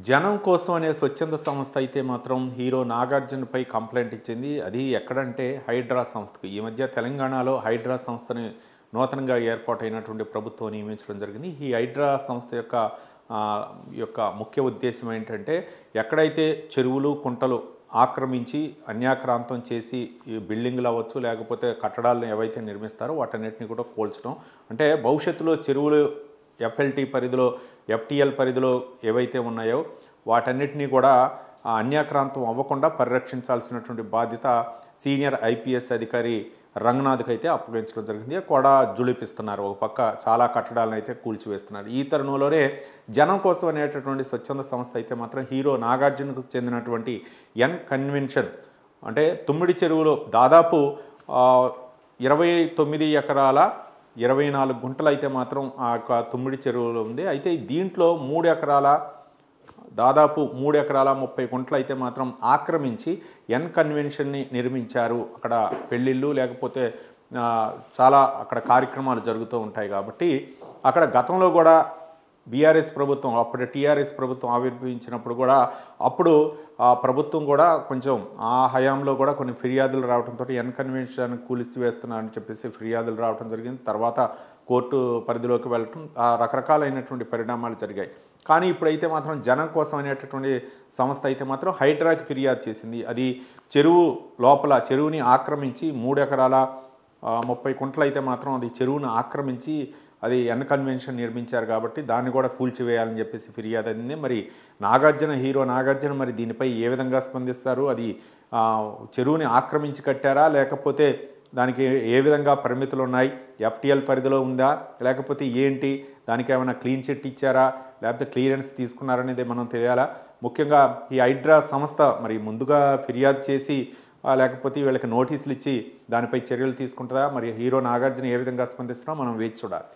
జనం కోసం అనే స్వచ్ఛంద సంస్థ అయితే మాత్రం హీరో నాగార్జునపై కంప్లైంట్ ఇచ్చింది. అది ఎక్కడంటే హైడ్రా సంస్థకు. ఈ మధ్య తెలంగాణలో హైడ్రా సంస్థని నూతనంగా ఏర్పాటైనటువంటి ప్రభుత్వం నియమించడం జరిగింది. ఈ హైడ్రా సంస్థ యొక్క ముఖ్య ఉద్దేశం ఏంటంటే ఎక్కడైతే చెరువులు, కుంటలు ఆక్రమించి అన్యాక్రాంతం చేసి ఈ బిల్డింగ్లు అవ్వచ్చు, లేకపోతే కట్టడాలను ఏవైతే నిర్మిస్తారో వాటన్నిటిని కూడా కూల్చడం. అంటే భవిష్యత్తులో చెరువులు ఎఫ్ఎల్టీ పరిధిలో, ఎఫ్టీఎల్ పరిధిలో ఏవైతే ఉన్నాయో వాటన్నిటినీ కూడా అన్యాక్రాంతం అవ్వకుండా పరిరక్షించాల్సినటువంటి బాధ్యత సీనియర్ ఐపీఎస్ అధికారి రంగనాథ్కి అయితే అప్పగించడం జరిగింది. కూడా జుళిపిస్తున్నారు. ఒక పక్క చాలా కట్టడాలను అయితే కూల్చివేస్తున్నారు. ఈ తరుణంలోనే జనం కోసం అనేటటువంటి స్వచ్ఛంద సంస్థ అయితే మాత్రం హీరో నాగార్జునకు చెందినటువంటి ఎన్ కన్వెన్షన్ అంటే తుమ్మిడి చెరువులో దాదాపు 29 ఎకరాల 24 గుంటలు అయితే మాత్రం ఆ యొక్క తుమ్మిడి చెరువులో ఉంది. అయితే దీంట్లో 3 ఎకరాల దాదాపు 3 ఎకరాల 30 గుంటలు అయితే మాత్రం ఆక్రమించి ఎన్ కన్వెన్షన్ని నిర్మించారు. అక్కడ పెళ్ళిళ్ళు లేకపోతే చాలా అక్కడ కార్యక్రమాలు జరుగుతూ ఉంటాయి కాబట్టి అక్కడ గతంలో కూడా బీఆర్ఎస్ ప్రభుత్వం, అప్పుడు టీఆర్ఎస్ ప్రభుత్వం ఆవిర్భవించినప్పుడు కూడా అప్పుడు ఆ ప్రభుత్వం కూడా కొంచెం ఆ హయాంలో కూడా కొన్ని ఫిర్యాదులు రావడంతో ఎన్ కన్వెన్షన్ కూల్చివేస్తున్నారని చెప్పేసి ఫిర్యాదులు రావడం జరిగింది. తర్వాత కోర్టు పరిధిలోకి వెళ్ళటం రకరకాలైనటువంటి పరిణామాలు జరిగాయి. కానీ ఇప్పుడైతే మాత్రం జనం కోసం అనేటటువంటి సంస్థ అయితే మాత్రం హైడ్రాకి ఫిర్యాదు చేసింది. అది చెరువు లోపల చెరువుని ఆక్రమించి 3 ఎకరాల 30 గుంటలు అయితే మాత్రం అది చెరువును ఆక్రమించి అది ఎన్ కన్వెన్షన్ నిర్మించారు కాబట్టి దాన్ని కూడా కూల్చివేయాలని చెప్పేసి ఫిర్యాదు అందింది. మరి హీరో నాగార్జున మరి దీనిపై ఏ విధంగా స్పందిస్తారు? అది చెరువుని ఆక్రమించి కట్టారా, లేకపోతే దానికి ఏ విధంగా పరిమితులు ఉన్నాయి? ఎఫ్టీఎల్ పరిధిలో ఉందా, లేకపోతే ఏంటి? దానికి ఏమైనా క్లీన్ చిట్ ఇచ్చారా, లేకపోతే క్లియరెన్స్ తీసుకున్నారనేది మనం తెలియాలా. ముఖ్యంగా ఈ హైడ్రా సంస్థ మరి ముందుగా ఫిర్యాదు చేసి లేకపోతే వీళ్ళకి నోటీసులు ఇచ్చి దానిపై చర్యలు తీసుకుంటుందా? మరి హీరో నాగార్జున ఏ విధంగా స్పందిస్తున్నారో మనం వేచి చూడాలి.